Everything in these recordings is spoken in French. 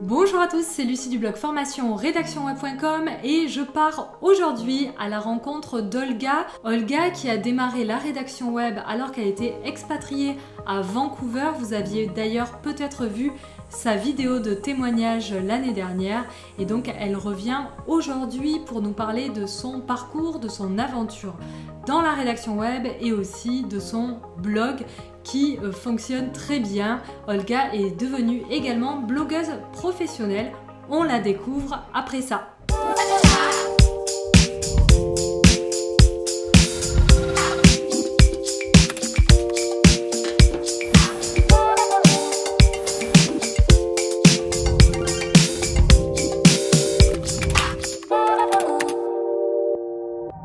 Bonjour à tous, c'est Lucie du blog formation rédactionweb.com et je pars aujourd'hui à la rencontre d'Olga. Olga qui a démarré la rédaction web alors qu'elle était expatriée à Vancouver. Vous aviez d'ailleurs peut-être vu sa vidéo de témoignage l'année dernière et donc elle revient aujourd'hui pour nous parler de son parcours, de son aventure dans la rédaction web et aussi de son blog qui fonctionne très bien. Olga est devenue également blogueuse professionnelle. On la découvre après ça.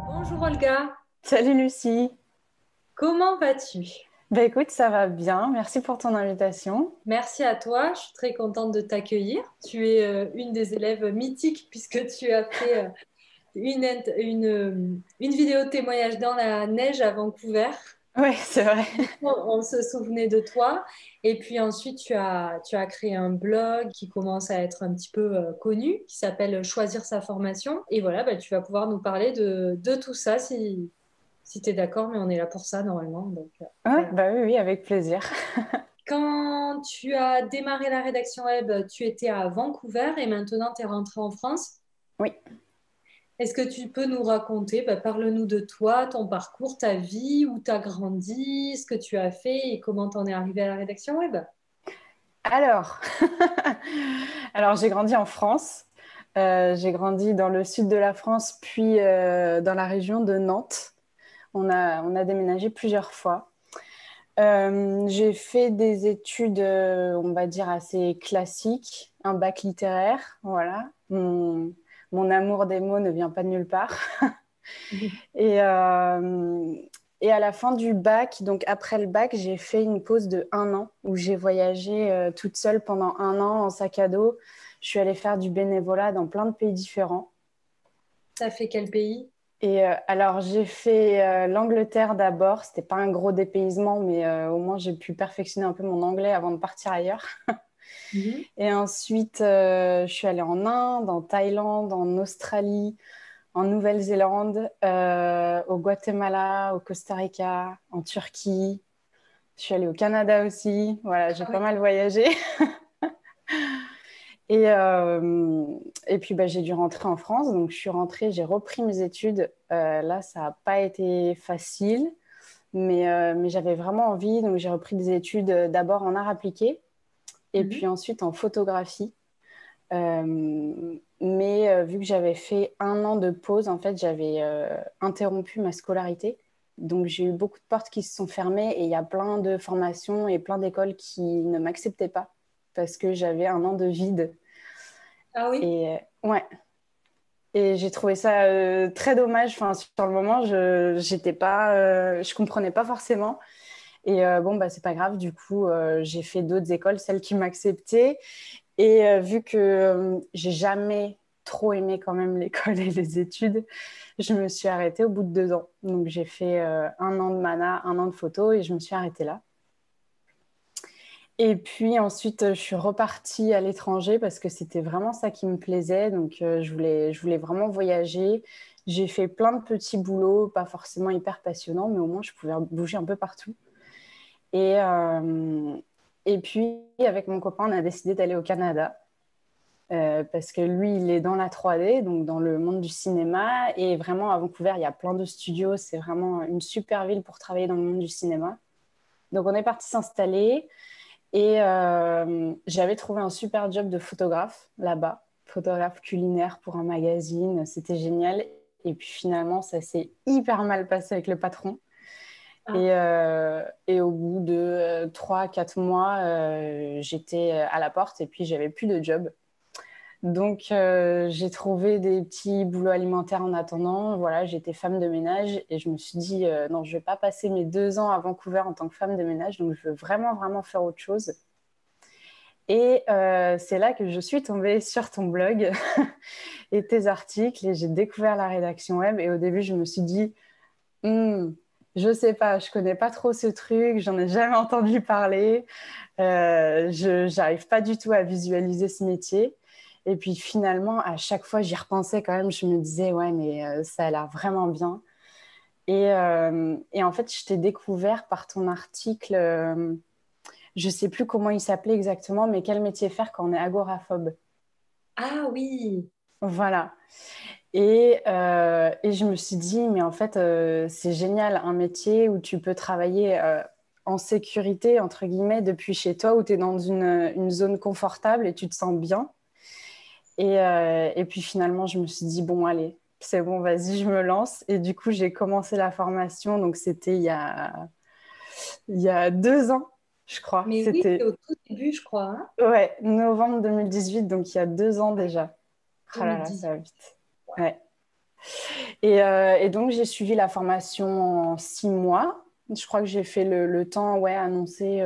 Bonjour Olga. Salut Lucie. Comment vas-tu? Écoute, ça va bien. Merci pour ton invitation. Merci à toi, je suis très contente de t'accueillir. Tu es une des élèves mythiques puisque tu as fait une vidéo témoignage dans la neige à Vancouver. Oui, c'est vrai. On se souvenait de toi. Et puis ensuite, tu as créé un blog qui commence à être un petit peu connu, qui s'appelle Choisir sa formation. Et voilà, bah, tu vas pouvoir nous parler de tout ça si tu es d'accord, mais on est là pour ça normalement. Donc, Ouais, voilà. oui, oui, avec plaisir. Quand tu as démarré la rédaction web, tu étais à Vancouver et maintenant tu es rentré en France. Oui. Est-ce que tu peux nous raconter, bah, parle-nous de toi, ton parcours, ta vie, où tu as grandi, ce que tu as fait et comment tu en es arrivé à la rédaction web? Alors, alors j'ai grandi en France. J'ai grandi dans le sud de la France, puis dans la région de Nantes. On a déménagé plusieurs fois. J'ai fait des études, on va dire, assez classiques, un bac littéraire. Voilà. Mon amour des mots ne vient pas de nulle part. Et, euh, et à la fin du bac, donc après le bac, j'ai fait une pause de 1 an où j'ai voyagé toute seule pendant 1 an en sac à dos. Je suis allée faire du bénévolat dans plein de pays différents. T'as fait quel pays? Et alors, j'ai fait l'Angleterre d'abord. C'était pas un gros dépaysement, mais au moins j'ai pu perfectionner un peu mon anglais avant de partir ailleurs. Mhm. Et ensuite, je suis allée en Inde, en Thaïlande, en Australie, en Nouvelle-Zélande, au Guatemala, au Costa Rica, en Turquie. Je suis allée au Canada aussi. Voilà, j'ai Ah pas oui. mal voyagé. Et, euh, et puis, j'ai dû rentrer en France. Donc, je suis rentrée, j'ai repris mes études. Là, ça n'a pas été facile, mais j'avais vraiment envie. Donc, j'ai repris des études d'abord en art appliqué et Mhm. puis ensuite en photographie. Mais vu que j'avais fait 1 an de pause, en fait, j'avais interrompu ma scolarité. Donc, j'ai eu beaucoup de portes qui se sont fermées et il y a plein de formations et plein d'écoles qui ne m'acceptaient pas parce que j'avais 1 an de vide. Ah oui. Et ouais, et j'ai trouvé ça très dommage. Enfin, sur le moment, je comprenais pas forcément. Et bon, c'est pas grave. Du coup, j'ai fait d'autres écoles, celles qui m'acceptaient. Et vu que j'ai jamais trop aimé quand même l'école et les études, je me suis arrêtée au bout de 2 ans. Donc j'ai fait 1 an de mana, 1 an de photo et je me suis arrêtée là. Et puis ensuite, je suis repartie à l'étranger parce que c'était vraiment ça qui me plaisait. Donc je voulais vraiment voyager. J'ai fait plein de petits boulots, pas forcément hyper passionnants, mais au moins je pouvais bouger un peu partout. Et, euh, et puis avec mon copain, on a décidé d'aller au Canada. Parce que lui, il est dans la 3D, donc dans le monde du cinéma. Et vraiment, à Vancouver, il y a plein de studios. C'est vraiment une super ville pour travailler dans le monde du cinéma. Donc, on est parti s'installer. Et j'avais trouvé un super job de photographe là-bas, photographe culinaire pour un magazine. C'était génial. Et puis finalement, ça s'est hyper mal passé avec le patron. Ah, Et au bout de 3, 4 mois, j'étais à la porte et puis j'avais plus de job. Donc, j'ai trouvé des petits boulots alimentaires en attendant. Voilà, j'étais femme de ménage et je me suis dit, non, je ne vais pas passer mes 2 ans à Vancouver en tant que femme de ménage. Donc, je veux vraiment, vraiment faire autre chose. Et c'est là que je suis tombée sur ton blog et tes articles et j'ai découvert la rédaction web. Et au début, je me suis dit, Hmm, Je sais pas, je connais pas trop ce truc, j'en ai jamais entendu parler. Je n'arrive pas du tout à visualiser ce métier. Et puis finalement, à chaque fois, j'y repensais quand même. Je me disais, ouais, mais ça a l'air vraiment bien. Et en fait, je t'ai découvert par ton article. Je sais plus comment il s'appelait exactement, mais quel métier faire quand on est agoraphobe. Ah oui, Voilà. Et je me suis dit, mais en fait, c'est génial, un métier où tu peux travailler en sécurité, entre guillemets, depuis chez toi, où tu es dans une zone confortable et tu te sens bien. Et puis finalement, je me suis dit, bon, allez, c'est bon, vas-y, je me lance. Et du coup, j'ai commencé la formation, donc c'était il y a 2 ans, je crois. mais oui, c'est C'était, au tout début, je crois, hein, ouais, novembre 2018, donc il y a 2 ans déjà. Oh là là, ça 2018. va vite. Ouais. Et donc, j'ai suivi la formation en 6 mois. Je crois que j'ai fait le temps ouais, annoncé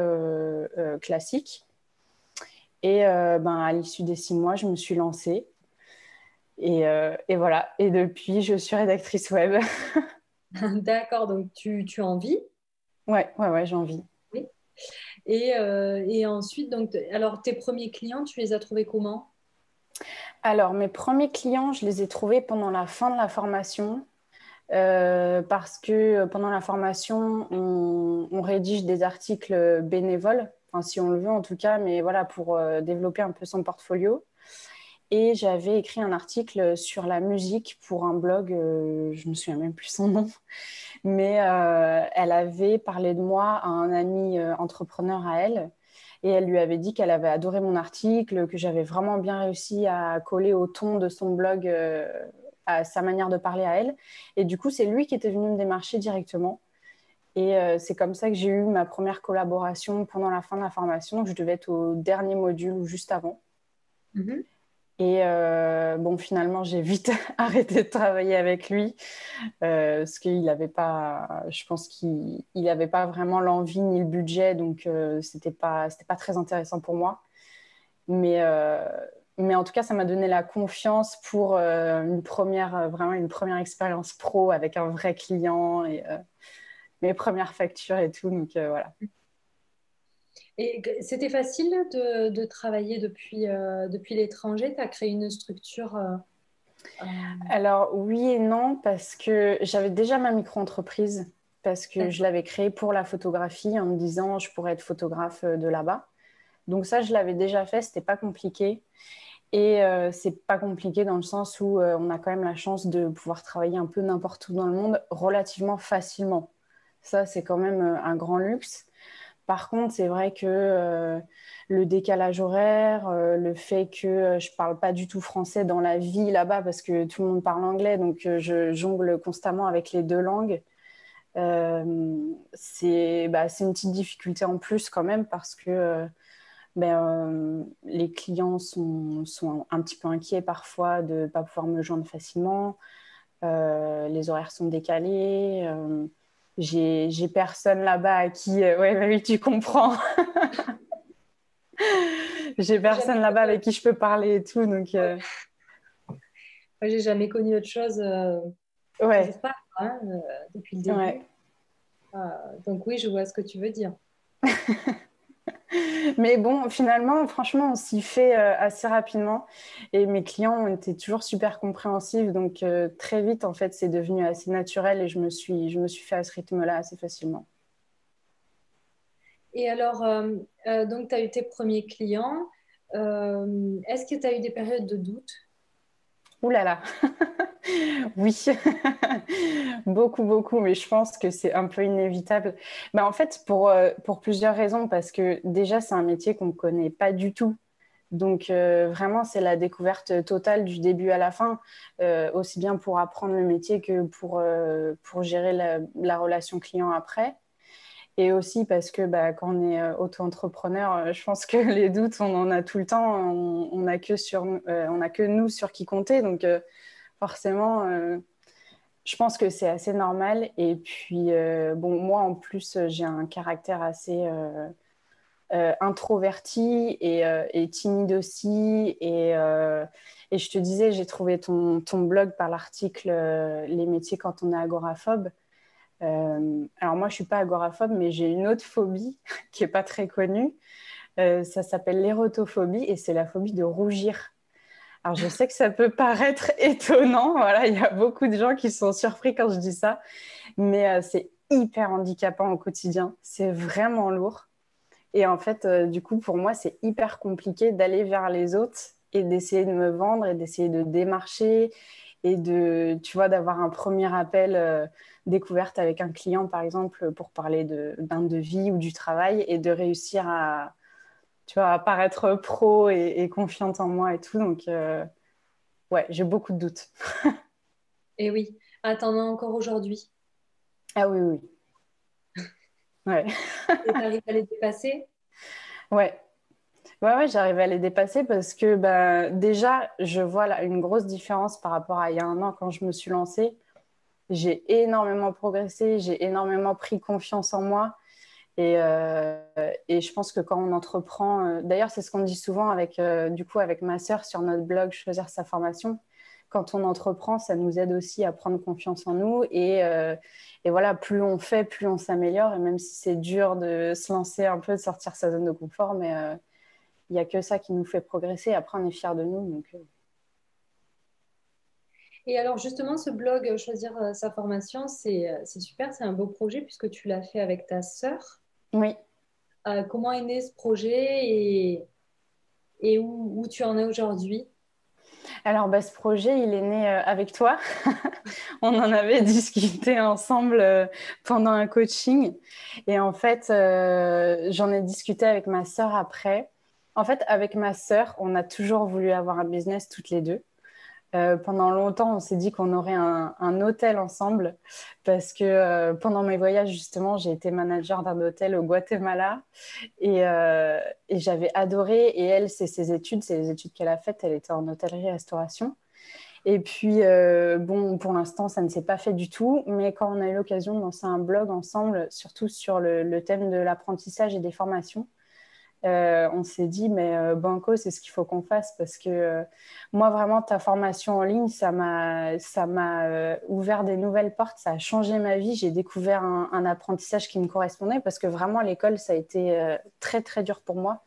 classique. Et ben, à l'issue des 6 mois, je me suis lancée. Et voilà. Et depuis, je suis rédactrice web. D'accord, donc tu en vis, Ouais, ouais, ouais, j'ai envie. oui. Et ensuite, donc, alors tes premiers clients, tu les as trouvés comment? Alors, mes premiers clients, je les ai trouvés pendant la fin de la formation. Parce que pendant la formation, on rédige des articles bénévoles, enfin, si on le veut en tout cas, mais voilà, pour développer un peu son portfolio. Et j'avais écrit un article sur la musique pour un blog, je me souviens même plus son nom, mais elle avait parlé de moi à un ami entrepreneur à elle. Et elle lui avait dit qu'elle avait adoré mon article, que j'avais vraiment bien réussi à coller au ton de son blog, à sa manière de parler à elle. Et du coup, c'est lui qui était venu me démarcher directement. Et c'est comme ça que j'ai eu ma première collaboration pendant la fin de la formation. Donc, je devais être au dernier module ou juste avant. Mhm. Et bon, finalement, j'ai vite arrêté de travailler avec lui parce qu'il n'avait pas, je pense qu'il n'avait pas vraiment l'envie ni le budget, donc c'était pas très intéressant pour moi. Mais, euh, mais en tout cas, ça m'a donné la confiance pour vraiment une première expérience pro avec un vrai client et mes premières factures et tout. Donc voilà. Et c'était facile de travailler depuis l'étranger? Tu as créé une structure. Euh, Alors oui et non, parce que j'avais déjà ma micro-entreprise, parce que je d'accord. l'avais créée pour la photographie en me disant je pourrais être photographe de là-bas. Donc ça, je l'avais déjà fait, c'était pas compliqué. Et c'est pas compliqué dans le sens où on a quand même la chance de pouvoir travailler un peu n'importe où dans le monde relativement facilement. Ça, c'est quand même un grand luxe. Par contre, c'est vrai que le décalage horaire, le fait que je parle pas du tout français dans la vie là-bas parce que tout le monde parle anglais, donc je jongle constamment avec les deux langues. C'est une petite difficulté en plus quand même parce que les clients sont un petit peu inquiets parfois de ne pas pouvoir me joindre facilement. Les horaires sont décalés. J'ai personne là-bas à qui... ouais, bah oui, tu comprends. J'ai J'ai jamais personne là-bas connu, avec qui je peux parler et tout. Donc, moi, j'ai jamais connu autre chose, ouais, toujours pas, hein, depuis le ouais. début. Euh, donc oui, je vois ce que tu veux dire. Mais bon, finalement, franchement, on s'y fait assez rapidement. Et mes clients ont été toujours super compréhensifs. Donc, très vite, en fait, c'est devenu assez naturel et je me suis fait à ce rythme-là assez facilement. Et alors, donc tu as eu tes premiers clients. Est-ce que tu as eu des périodes de doute? Ouh là là, oui, beaucoup, beaucoup, mais je pense que c'est un peu inévitable. En fait, pour plusieurs raisons, parce que déjà, c'est un métier qu'on ne connaît pas du tout. Donc, vraiment, c'est la découverte totale du début à la fin, aussi bien pour apprendre le métier que pour gérer la relation client après. Et aussi parce que quand on est auto-entrepreneur, je pense que les doutes, on en a tout le temps. On n'a on a que nous sur qui compter. Donc, forcément, je pense que c'est assez normal. Et puis, bon, moi, en plus, j'ai un caractère assez introverti et timide aussi. Et je te disais, j'ai trouvé ton blog par l'article Les métiers quand on est agoraphobe. Alors moi, je suis pas agoraphobe, mais j'ai une autre phobie qui est pas très connue. Ça s'appelle l'érotophobie et c'est la phobie de rougir. Alors je sais que ça peut paraître étonnant, voilà, il y a beaucoup de gens qui sont surpris quand je dis ça, mais c'est hyper handicapant au quotidien. C'est vraiment lourd. Et en fait, du coup, pour moi, c'est hyper compliqué d'aller vers les autres et d'essayer de me vendre et d'essayer de démarcher et de, tu vois, d'avoir un premier appel découverte avec un client, par exemple, pour parler d'un devis ou du travail et de réussir à, tu vois, à paraître pro et confiante en moi et tout. Donc, ouais, j'ai beaucoup de doutes. Et oui, attends, encore aujourd'hui. Ah oui, oui. Ouais. Et t'arrives à les dépasser? Ouais. Ouais, ouais, j'arrive à les dépasser parce que bah, déjà, je vois là, une grosse différence par rapport à il y a un an quand je me suis lancée. J'ai énormément progressé, j'ai énormément pris confiance en moi. Et je pense que quand on entreprend, d'ailleurs, c'est ce qu'on dit souvent avec, du coup, avec ma sœur sur notre blog Choisir sa formation. Quand on entreprend, ça nous aide aussi à prendre confiance en nous. Et voilà, plus on fait, plus on s'améliore. Et même si c'est dur de se lancer un peu, de sortir sa zone de confort, mais il n'y a que ça qui nous fait progresser. Après, on est fiers de nous. Donc, Et alors justement, ce blog Choisir sa formation, c'est super, c'est un beau projet puisque tu l'as fait avec ta sœur. oui. Comment est né ce projet et où tu en es aujourd'hui? Alors, bah, ce projet, il est né avec toi. On en avait discuté ensemble pendant un coaching. Et en fait, j'en ai discuté avec ma sœur après. En fait, avec ma sœur, on a toujours voulu avoir un business toutes les deux. Pendant longtemps, on s'est dit qu'on aurait un hôtel ensemble parce que pendant mes voyages, justement, j'ai été manager d'un hôtel au Guatemala et j'avais adoré. Et elle, c'est les études qu'elle a faites. Elle était en hôtellerie-restauration. Et puis, bon, pour l'instant, ça ne s'est pas fait du tout. Mais quand on a eu l'occasion de lancer un blog ensemble, surtout sur le thème de l'apprentissage et des formations, on s'est dit, mais Banco, c'est ce qu'il faut qu'on fasse parce que moi, vraiment, ta formation en ligne, ça m'a ouvert des nouvelles portes, ça a changé ma vie. J'ai découvert un apprentissage qui me correspondait parce que vraiment, l'école, ça a été très, très dur pour moi.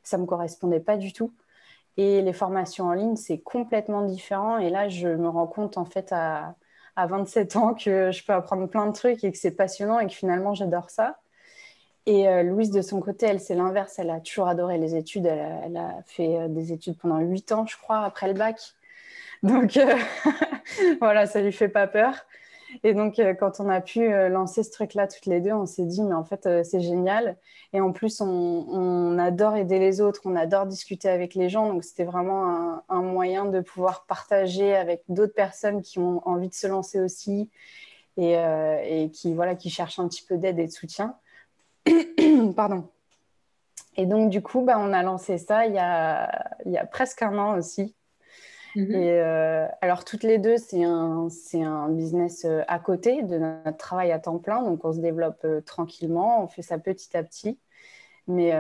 Ça ne me correspondait pas du tout. Et les formations en ligne, c'est complètement différent. Et là, je me rends compte, en fait, à 27 ans, que je peux apprendre plein de trucs et que c'est passionnant et que finalement, j'adore ça. Et Louise, de son côté, elle, c'est l'inverse. Elle a toujours adoré les études. Elle a fait des études pendant 8 ans, je crois, après le bac. Donc, voilà, ça lui fait pas peur. Et donc, quand on a pu lancer ce truc-là toutes les deux, on s'est dit, mais en fait, c'est génial. Et en plus, on adore aider les autres, on adore discuter avec les gens. Donc, c'était vraiment un moyen de pouvoir partager avec d'autres personnes qui ont envie de se lancer aussi et qui, voilà, qui cherchent un petit peu d'aide et de soutien. Pardon. Et donc, du coup, bah, on a lancé ça il y a presque un an aussi. Mhm. Et alors, toutes les deux, c'est un business à côté de notre travail à temps plein. Donc, on se développe tranquillement, on fait ça petit à petit. Mais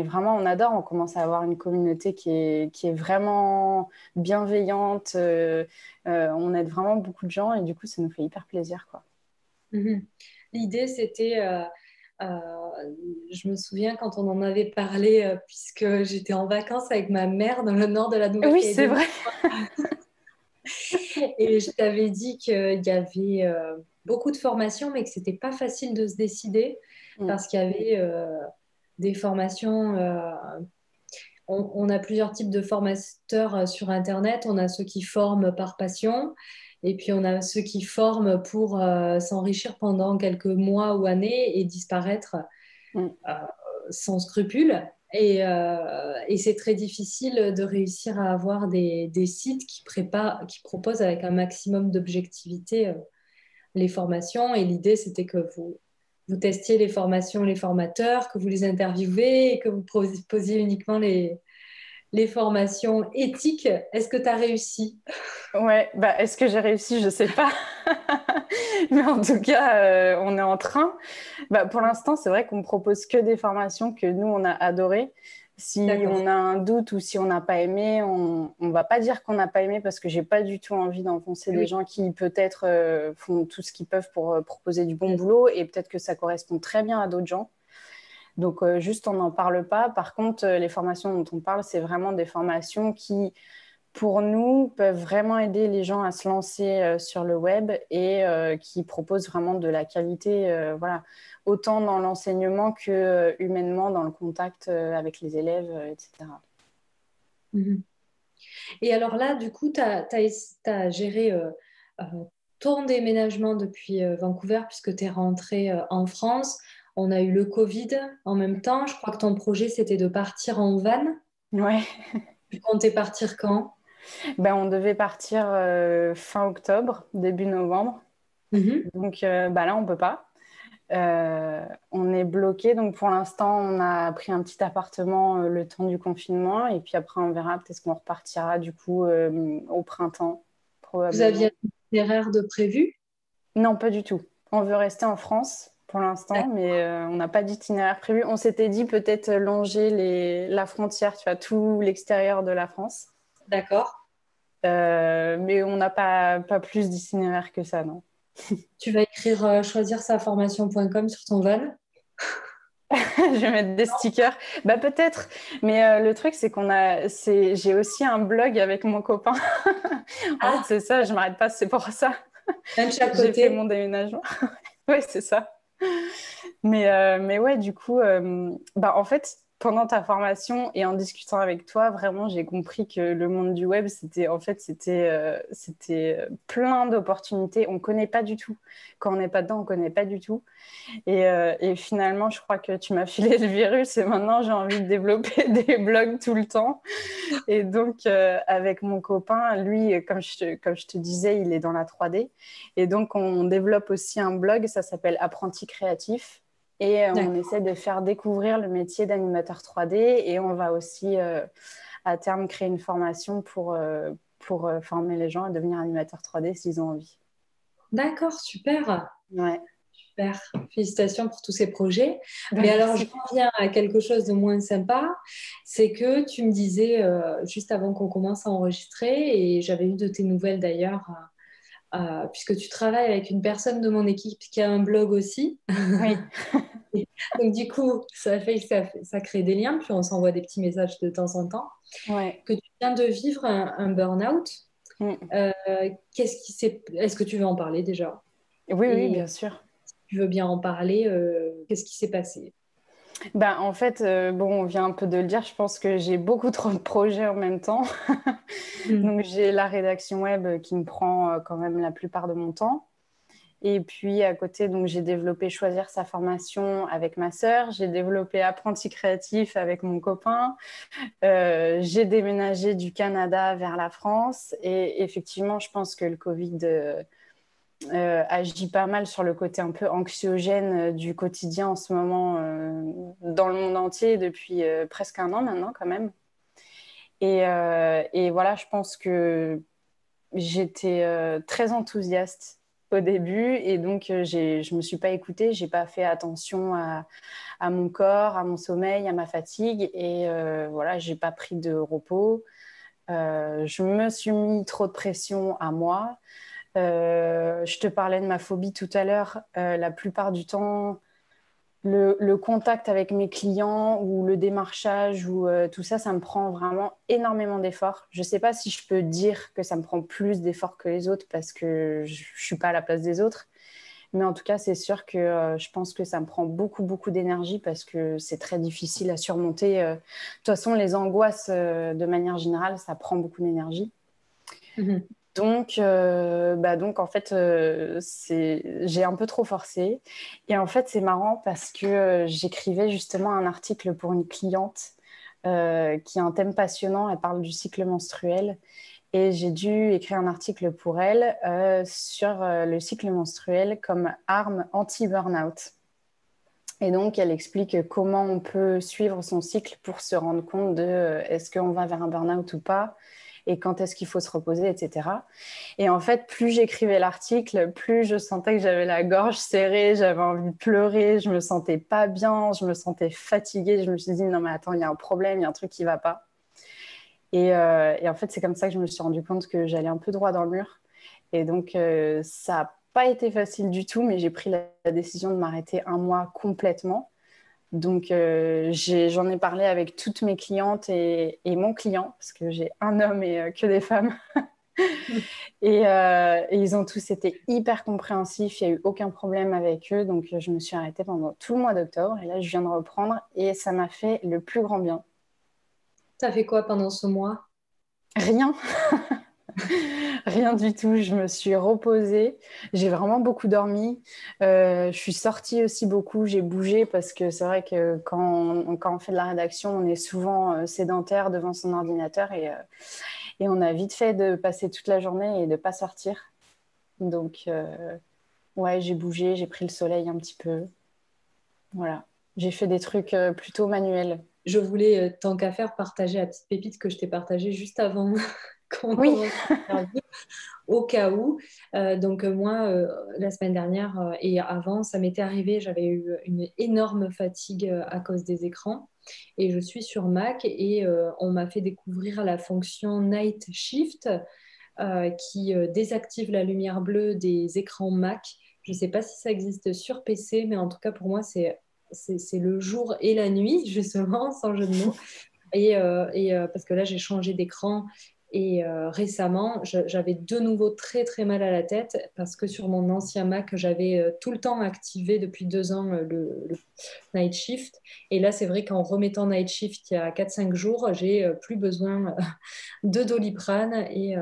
vraiment, on adore. On commence à avoir une communauté qui est vraiment bienveillante. On aide vraiment beaucoup de gens et du coup, ça nous fait hyper plaisir, quoi. Mhm. L'idée, c'était, je me souviens quand on en avait parlé, puisque j'étais en vacances avec ma mère dans le nord de la Oui, c'est Nouvelle-Calédonie, vrai. et je t'avais dit qu'il y avait beaucoup de formations, mais que c'était pas facile de se décider Mm. parce qu'il y avait des formations. On a plusieurs types de formateurs sur Internet. On a ceux qui forment par passion, et puis on a ceux qui forment pour s'enrichir pendant quelques mois ou années et disparaître Mm. euh, sans scrupule. Et c'est très difficile de réussir à avoir des sites qui proposent avec un maximum d'objectivité les formations. Et l'idée, c'était que vous testiez les formations, les formateurs, que vous les interviewez et que vous posiez uniquement les formations éthiques. Est-ce que tu as réussi? Ouais, bah, est-ce que j'ai réussi? Je sais pas. Mais en tout cas, on est en train. Bah, pour l'instant, c'est vrai qu'on ne propose que des formations que nous, on a adorées. Si D'accord. on a un doute ou si on n'a pas aimé, on ne va pas dire qu'on n'a pas aimé parce que j'ai pas du tout envie d'enfoncer des Oui. gens qui peut-être font tout ce qu'ils peuvent pour proposer du bon boulot et peut-être que ça correspond très bien à d'autres gens. Donc juste on n'en parle pas. Par contre, les formations dont on parle, c'est vraiment des formations qui, pour nous, peuvent vraiment aider les gens à se lancer sur le web et qui proposent vraiment de la qualité, voilà, autant dans l'enseignement que humainement dans le contact avec les élèves, etc. Mhm. Et alors là, du coup, tu as géré euh, ton déménagement depuis Vancouver puisque tu es rentré en France. On a eu le Covid en même temps. Je crois que ton projet, c'était de partir en van. Ouais, Tu comptais partir quand? ben, on devait partir fin octobre, début novembre. Mhm. Donc bah là, on peut pas. On est bloqué. Donc pour l'instant, on a pris un petit appartement le temps du confinement. Et puis après, on verra peut-être qu'on repartira du coup au printemps, Vous aviez probablement. un itinéraire de prévu? Non, pas du tout. On veut rester en France pour l'instant, mais on n'a pas d'itinéraire prévu. On s'était dit peut-être longer la frontière, tu vois, tout l'extérieur de la France. D'accord. Mais on n'a pas plus d'itinéraire que ça, non. Tu vas écrire choisir sa formation.com sur ton van? Je vais mettre des stickers. Bah peut-être, mais le truc j'ai aussi un blog avec mon copain. En fait, Ah, c'est ça, je m'arrête pas, c'est pour ça. un de chaque J'ai fait côté. mon déménagement. Ouais, c'est ça. Mais ouais, du coup, bah, en fait, pendant ta formation et en discutant avec toi, vraiment, j'ai compris que le monde du web, c'était plein d'opportunités. On ne connaît pas du tout. Quand on n'est pas dedans, on ne connaît pas du tout. Et finalement, je crois que tu m'as filé le virus et maintenant, j'ai envie de développer des blogs tout le temps. Et donc, avec mon copain, lui, comme je te disais, il est dans la 3D. Et donc, on développe aussi un blog, ça s'appelle Apprenti créatif. Et on D'accord. essaie de faire découvrir le métier d'animateur 3D. Et on va aussi, à terme, créer une formation pour former les gens à devenir animateur 3D s'ils ont envie. D'accord, super. Ouais, Super. Félicitations pour tous ces projets. ben, Mais alors, je merci. reviens à quelque chose de moins sympa. C'est que tu me disais, juste avant qu'on commence à enregistrer, et j'avais eu de tes nouvelles d'ailleurs, puisque tu travailles avec une personne de mon équipe qui a un blog aussi. Oui, Donc, du coup, ça crée des liens, puis on s'envoie des petits messages de temps en temps. ouais. Que tu viens de vivre un burn-out. Mm. Euh, Est-ce que tu veux en parler déjà? Oui, oui, Et bien sûr. si tu veux bien en parler, qu'est-ce qui s'est passé? Ben, en fait, bon, on vient un peu de le dire, je pense que j'ai beaucoup trop de projets en même temps. Mhm. Donc, j'ai la rédaction web qui me prend quand même la plupart de mon temps. Et puis, à côté, donc, j'ai développé Choisir sa formation avec ma sœur. J'ai développé Apprenti créatif avec mon copain. J'ai déménagé du Canada vers la France. Et effectivement, je pense que le Covid agit pas mal sur le côté un peu anxiogène du quotidien en ce moment dans le monde entier depuis presque un an maintenant quand même. Et voilà, je pense que j'étais très enthousiaste au début et donc je me suis pas écoutée, j'ai pas fait attention à mon corps, à mon sommeil, à ma fatigue et voilà, j'ai pas pris de repos. Je me suis mis trop de pression à moi. Je te parlais de ma phobie tout à l'heure. La plupart du temps, le contact avec mes clients ou le démarchage ou tout ça, ça me prend vraiment énormément d'efforts. Je ne sais pas si je peux dire que ça me prend plus d'efforts que les autres parce que je ne suis pas à la place des autres. Mais en tout cas, c'est sûr que je pense que ça me prend beaucoup, beaucoup d'énergie parce que c'est très difficile à surmonter. De toute façon, les angoisses, de manière générale, ça prend beaucoup d'énergie. Mhm. Donc en fait, j'ai un peu trop forcé. Et en fait, c'est marrant parce que j'écrivais justement un article pour une cliente qui a un thème passionnant. Elle parle du cycle menstruel. Et j'ai dû écrire un article pour elle sur le cycle menstruel comme arme anti-burnout. Et donc, elle explique comment on peut suivre son cycle pour se rendre compte de est-ce qu'on va vers un burn-out ou pas, et quand est-ce qu'il faut se reposer, etc. Et en fait, plus j'écrivais l'article, plus je sentais que j'avais la gorge serrée, j'avais envie de pleurer, je me sentais pas bien, je me sentais fatiguée. Je me suis dit, non mais attends, il y a un problème, il y a un truc qui va pas. Et en fait, c'est comme ça que je me suis rendu compte que j'allais un peu droit dans le mur. Et donc, ça n'a pas été facile du tout, mais j'ai pris la décision de m'arrêter un mois complètement. Donc, j'en ai parlé avec toutes mes clientes et mon client, parce que j'ai un homme et que des femmes. Et ils ont tous été hyper compréhensifs, il n'y a eu aucun problème avec eux. Donc, je me suis arrêtée pendant tout le mois d'octobre. Et là, je viens de reprendre et ça m'a fait le plus grand bien. T'as fait quoi pendant ce mois? Rien, rien du tout. Je me suis reposée. J'ai vraiment beaucoup dormi. Je suis sortie aussi beaucoup. J'ai bougé parce que c'est vrai que quand on fait de la rédaction, on est souvent sédentaire devant son ordinateur et on a vite fait de passer toute la journée et de ne pas sortir. Donc, ouais, j'ai bougé, j'ai pris le soleil un petit peu. Voilà. J'ai fait des trucs plutôt manuels. Je voulais, tant qu'à faire, partager la petite pépite que je t'ai partagée juste avant qu'on Oui, commence l'interview, au cas où. Moi, la semaine dernière et avant, ça m'était arrivé, j'avais eu une énorme fatigue à cause des écrans. Et je suis sur Mac et on m'a fait découvrir la fonction Night Shift qui désactive la lumière bleue des écrans Mac. Je ne sais pas si ça existe sur PC, mais en tout cas pour moi, c'est le jour et la nuit, justement, sans jeu de mots. Parce que là, j'ai changé d'écran et récemment, j'avais de nouveau très très mal à la tête parce que sur mon ancien Mac, j'avais tout le temps activé depuis 2 ans le Night Shift. Et là, c'est vrai qu'en remettant Night Shift il y a 4 5 jours, j'ai plus besoin de Doliprane et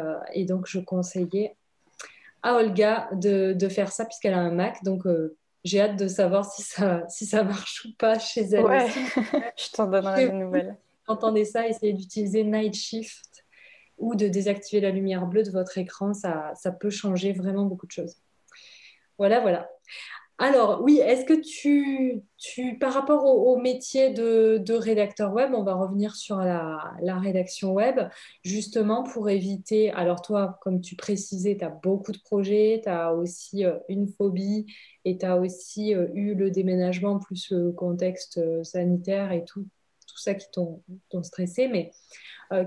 donc je conseillais à Olga de faire ça puisqu'elle a un Mac. Donc j'ai hâte de savoir si ça marche ou pas chez elle ouais, aussi. je t'en donnerai Chez des vous, nouvelles. entendez ça, essayez d'utiliser Night Shift ou de désactiver la lumière bleue de votre écran. Ça peut changer vraiment beaucoup de choses. Voilà, voilà. Alors, oui, est-ce que par rapport au métier de rédacteur web, on va revenir sur la rédaction web, justement pour éviter, alors toi, comme tu précisais, tu as beaucoup de projets, tu as aussi une phobie et tu as aussi eu le déménagement plus le contexte sanitaire et tout ça qui t'ont stressé, mais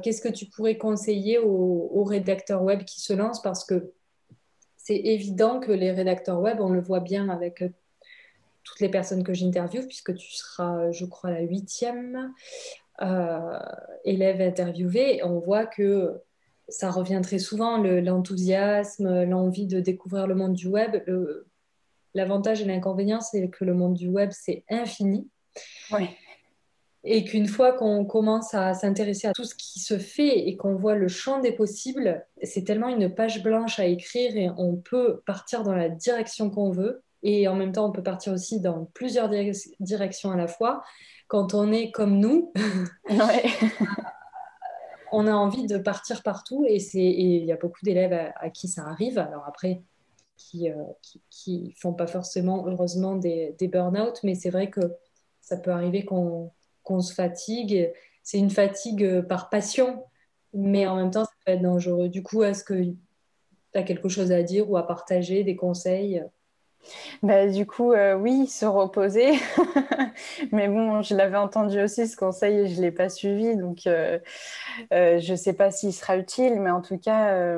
qu'est-ce que tu pourrais conseiller aux rédacteurs web qui se lancent parce que c'est évident que les rédacteurs web, on le voit bien avec toutes les personnes que j'interviewe, puisque tu seras, je crois, la 8e euh, élève interviewée. On voit que ça revient très souvent, l'enthousiasme, l'envie de découvrir le monde du web. L'avantage et l'inconvénient, c'est que le monde du web, c'est infini. Oui, Et qu'une fois qu'on commence à s'intéresser à tout ce qui se fait et qu'on voit le champ des possibles, c'est tellement une page blanche à écrire et on peut partir dans la direction qu'on veut. Et en même temps, on peut partir aussi dans plusieurs directions à la fois. Quand on est comme nous, ouais. on a envie de partir partout et il y a beaucoup d'élèves à qui ça arrive. Alors après, qui font pas forcément, heureusement, des burn-out, mais c'est vrai que ça peut arriver qu'on se fatigue. C'est une fatigue par passion, mais en même temps, ça peut être dangereux. Du coup, est-ce que tu as quelque chose à dire ou à partager, des conseils? Bah, du coup, oui, se reposer. Mais bon, je l'avais entendu aussi ce conseil et je ne l'ai pas suivi. Donc, je ne sais pas s'il sera utile, mais en tout cas,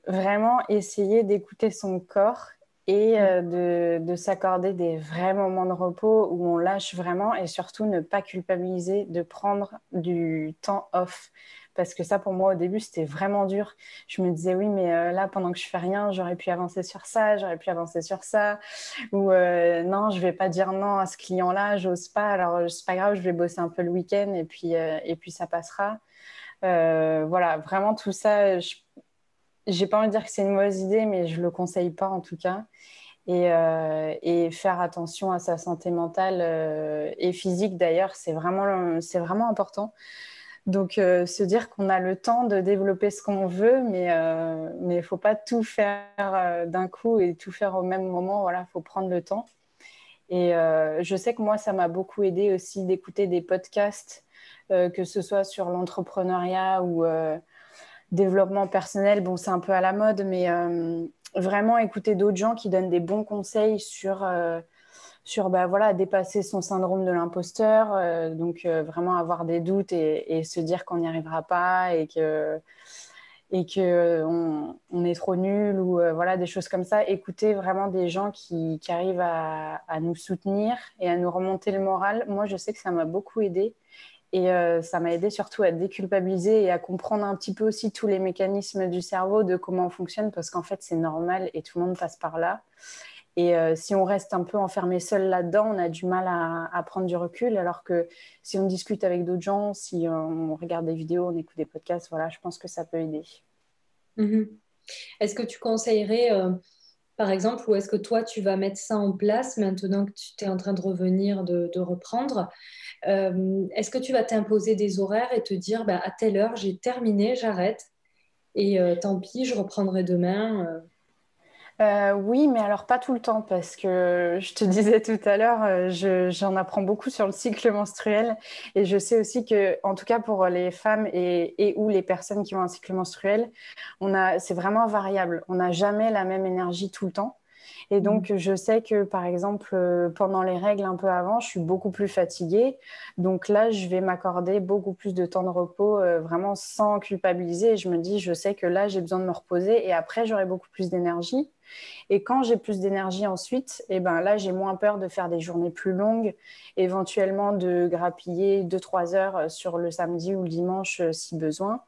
vraiment essayer d'écouter son corps et de s'accorder des vrais moments de repos où on lâche vraiment et surtout ne pas culpabiliser de prendre du temps off. Parce que ça, pour moi, au début, c'était vraiment dur. Je me disais, oui, mais là, pendant que je fais rien, j'aurais pu avancer sur ça, j'aurais pu avancer sur ça. Ou non, je vais pas dire non à ce client-là, j'ose pas. Alors, c'est pas grave, je vais bosser un peu le week-end et puis ça passera. Voilà, vraiment tout ça, j'ai pas envie de dire que c'est une mauvaise idée, mais je le conseille pas en tout cas. Et faire attention à sa santé mentale et physique d'ailleurs, c'est vraiment important. Donc, se dire qu'on a le temps de développer ce qu'on veut, mais il faut pas tout faire d'un coup et tout faire au même moment. Voilà, il faut prendre le temps. Et je sais que moi, ça m'a beaucoup aidé aussi d'écouter des podcasts, que ce soit sur l'entrepreneuriat ou développement personnel. Bon, c'est un peu à la mode, mais vraiment écouter d'autres gens qui donnent des bons conseils sur bah, voilà, dépasser son syndrome de l'imposteur, donc vraiment avoir des doutes et se dire qu'on n'y arrivera pas et que on est trop nul ou voilà, des choses comme ça. Écouter vraiment des gens qui arrivent à nous soutenir et à nous remonter le moral. Moi, je sais que ça m'a beaucoup aidé. Et ça m'a aidé surtout à déculpabiliser et à comprendre un petit peu aussi tous les mécanismes du cerveau, de comment on fonctionne, parce qu'en fait, c'est normal et tout le monde passe par là. Et si on reste un peu enfermé seul là-dedans, on a du mal à prendre du recul, alors que si on discute avec d'autres gens, si on regarde des vidéos, on écoute des podcasts, voilà, je pense que ça peut aider. Mhm. Est-ce que tu conseillerais, par exemple, ou est-ce que toi, tu vas mettre ça en place maintenant que tu es en train de revenir, de reprendre? Est-ce que tu vas t'imposer des horaires et te dire, bah, à telle heure, j'ai terminé, j'arrête, et tant pis, je reprendrai demain. Oui, mais alors pas tout le temps, parce que je te disais tout à l'heure, j'en apprends beaucoup sur le cycle menstruel et je sais aussi que, en tout cas pour les femmes et ou les personnes qui ont un cycle menstruel, c'est vraiment variable. On n'a jamais la même énergie tout le temps. Et donc, je sais que, par exemple, pendant les règles un peu avant, je suis beaucoup plus fatiguée. Donc là, je vais m'accorder beaucoup plus de temps de repos, vraiment sans culpabiliser. Et je me dis, je sais que là, j'ai besoin de me reposer et après, j'aurai beaucoup plus d'énergie. Et quand j'ai plus d'énergie ensuite, eh ben là, j'ai moins peur de faire des journées plus longues, éventuellement de grappiller 2-3 heures sur le samedi ou le dimanche si besoin,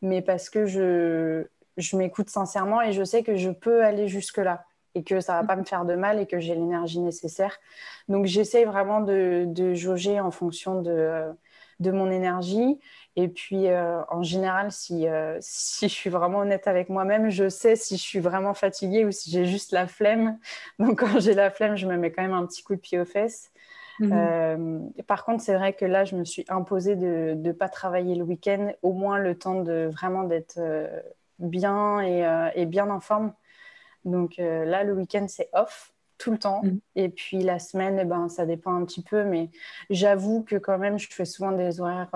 mais parce que je m'écoute sincèrement et je sais que je peux aller jusque-là et que ça ne va pas me faire de mal et que j'ai l'énergie nécessaire. Donc, j'essaie vraiment de jauger en fonction de mon énergie. Et puis, en général, si je suis vraiment honnête avec moi-même, je sais si je suis vraiment fatiguée ou si j'ai juste la flemme. Donc, quand j'ai la flemme, je me mets quand même un petit coup de pied aux fesses. Mhm. Par contre, c'est vrai que là, je me suis imposée de ne pas travailler le week-end, au moins le temps de vraiment d'être bien et bien en forme. Donc là, le week-end, c'est off tout le temps. Mhm. Et puis la semaine, eh ben, ça dépend un petit peu. Mais j'avoue que quand même, je fais souvent des horaires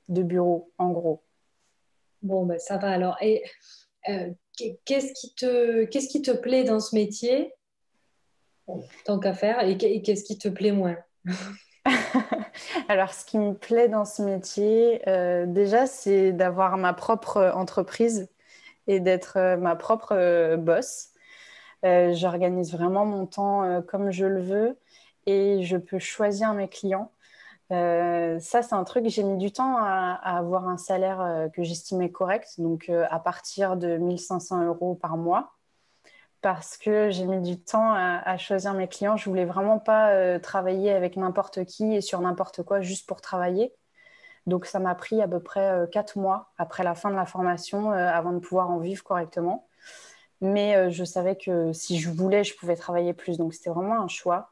de bureau, en gros. Bon, ben, ça va alors. Et qu'est-ce qui te plaît dans ce métier, tant qu'à faire, et qu'est-ce qui te plaît moins? Alors, ce qui me plaît dans ce métier, déjà, c'est d'avoir ma propre entreprise et d'être ma propre boss. J'organise vraiment mon temps comme je le veux et je peux choisir mes clients. Ça, c'est un truc, j'ai mis du temps à avoir un salaire que j'estimais correct, donc à partir de 1 500 € par mois, parce que j'ai mis du temps à choisir mes clients. Je voulais vraiment pas travailler avec n'importe qui et sur n'importe quoi juste pour travailler. Donc, ça m'a pris à peu près 4 mois après la fin de la formation avant de pouvoir en vivre correctement. Mais je savais que si je voulais, je pouvais travailler plus. Donc, c'était vraiment un choix.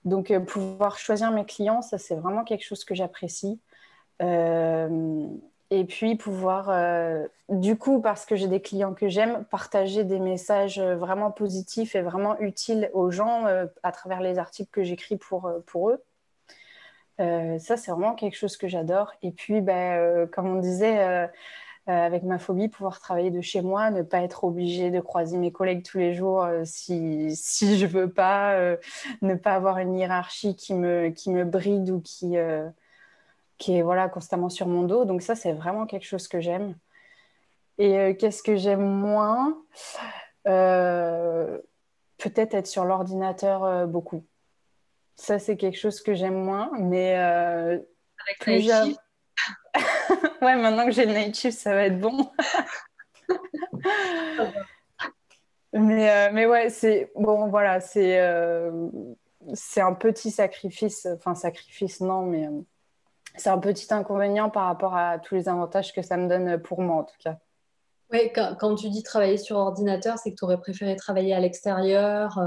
Donc, pouvoir choisir mes clients, ça, c'est vraiment quelque chose que j'apprécie. Euh, et puis, pouvoir, du coup, parce que j'ai des clients que j'aime, partager des messages vraiment positifs et vraiment utiles aux gens à travers les articles que j'écris pour eux. Ça, c'est vraiment quelque chose que j'adore. Et puis, ben, comme on disait, avec ma phobie, pouvoir travailler de chez moi, ne pas être obligée de croiser mes collègues tous les jours si je veux pas, ne pas avoir une hiérarchie qui me bride ou qui est voilà, constamment sur mon dos. Donc ça, c'est vraiment quelque chose que j'aime. Et qu'est-ce que j'aime moins? Euh, Peut-être être sur l'ordinateur beaucoup. Ça, c'est quelque chose que j'aime moins, mais Avec plus Night j'ai... Shift. Ouais, maintenant que j'ai le night shift, ça va être bon. Mais ouais, c'est bon, voilà, c'est un petit sacrifice, enfin sacrifice non, mais c'est un petit inconvénient par rapport à tous les avantages que ça me donne pour moi en tout cas. Ouais, quand tu dis travailler sur ordinateur, c'est que tu aurais préféré travailler à l'extérieur.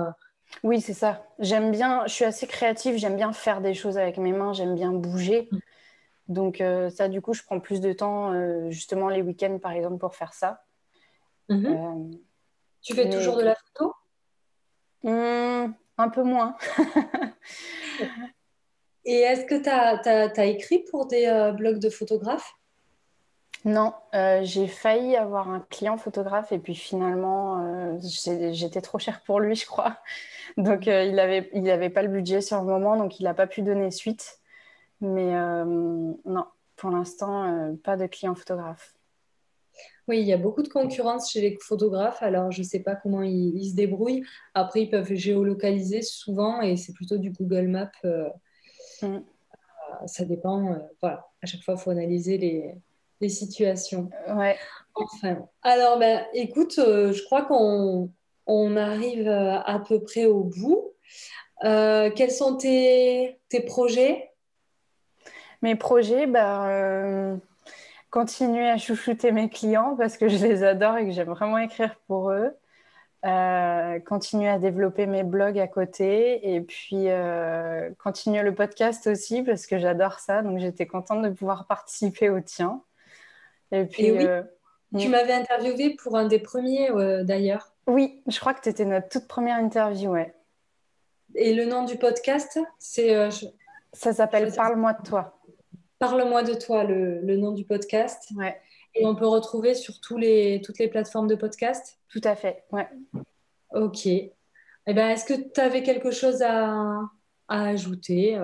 Oui, c'est ça. J'aime bien, je suis assez créative, j'aime bien faire des choses avec mes mains, j'aime bien bouger. Donc ça, du coup, je prends plus de temps, justement les week-ends par exemple, pour faire ça. Mhm. Euh, Tu fais toujours mais de la photo? hmm, un peu moins. Et est-ce que tu as écrit pour des blogs de photographes? Non, j'ai failli avoir un client photographe et puis finalement, j'étais trop chère pour lui, je crois. Donc, il avait pas le budget sur le moment, donc il n'a pas pu donner suite. Mais non, pour l'instant, pas de client photographe. Oui, il y a beaucoup de concurrence chez les photographes, alors je ne sais pas comment ils se débrouillent. Après, ils peuvent géolocaliser souvent et c'est plutôt du Google Maps. Mm. Ça dépend. Voilà, à chaque fois, il faut analyser les situations. Ouais. Enfin, alors, ben, écoute, je crois qu'on arrive à peu près au bout. Quels sont tes projets? Mes projets, bah, continuer à chouchouter mes clients parce que je les adore et que j'aime vraiment écrire pour eux. Continuer à développer mes blogs à côté et puis continuer le podcast aussi parce que j'adore ça. Donc j'étais contente de pouvoir participer au tien. Et Et puis oui, tu m'avais interviewé pour un des premiers d'ailleurs. oui, je crois que tu étais notre toute première interview, ouais. Et le nom du podcast, c'est Ça je s'appelle veux dire, Parle-moi de toi. Parle-moi de toi, le nom du podcast. Ouais, Et on peut retrouver sur toutes les plateformes de podcast. tout à fait. Ouais. Ok. Eh ben, est-ce que tu avais quelque chose à ajouter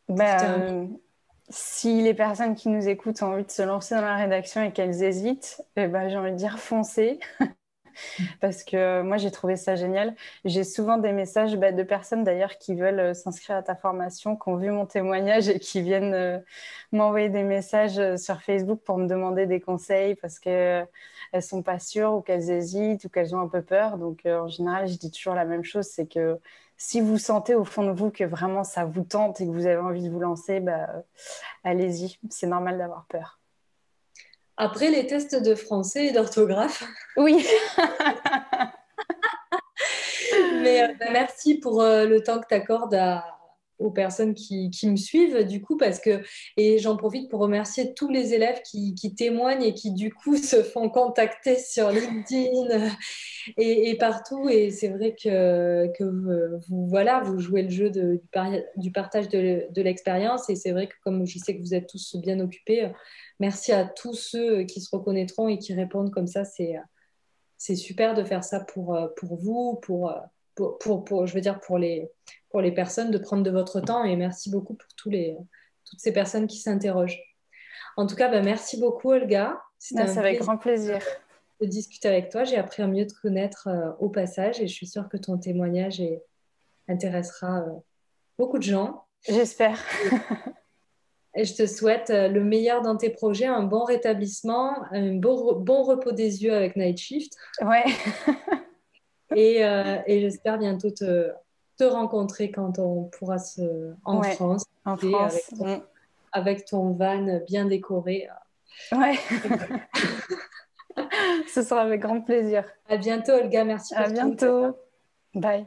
pour Ben, terminer? si les personnes qui nous écoutent ont envie de se lancer dans la rédaction et qu'elles hésitent, eh ben, j'ai envie de dire foncez. Parce que moi, j'ai trouvé ça génial. J'ai souvent des messages de personnes d'ailleurs qui veulent s'inscrire à ta formation, qui ont vu mon témoignage et qui viennent m'envoyer des messages sur Facebook pour me demander des conseils parce qu'elles ne sont pas sûres ou qu'elles hésitent ou qu'elles ont un peu peur. Donc, en général, je dis toujours la même chose, c'est que si vous sentez au fond de vous que vraiment ça vous tente et que vous avez envie de vous lancer, allez-y. C'est normal d'avoir peur. Après les tests de français et d'orthographe. Oui, Mais merci pour le temps que tu accordes aux personnes qui me suivent, du coup, parce que, et j'en profite pour remercier tous les élèves qui témoignent et qui, du coup, se font contacter sur LinkedIn et partout. Et c'est vrai que voilà, vous jouez le jeu du partage de l'expérience. Et c'est vrai que, comme je sais que vous êtes tous bien occupés, merci à tous ceux qui se reconnaîtront et qui répondent comme ça. C'est super de faire ça pour vous, je veux dire, pour les personnes, de prendre de votre temps. Et merci beaucoup pour toutes ces personnes qui s'interrogent. En tout cas, bah, merci beaucoup, Olga. C'était un c'est avec plaisir grand plaisir. de discuter avec toi. J'ai appris à mieux te connaître au passage et je suis sûre que ton témoignage intéressera beaucoup de gens. J'espère. Et je te souhaite le meilleur dans tes projets, un bon rétablissement, un bon repos des yeux avec Night Shift. Ouais. Et j'espère bientôt te rencontrer quand on pourra en Ouais, France en et France. avec ton van bien décoré. Ouais, ce sera avec grand plaisir. À bientôt, Olga. Merci À pour tout. bientôt. Bye.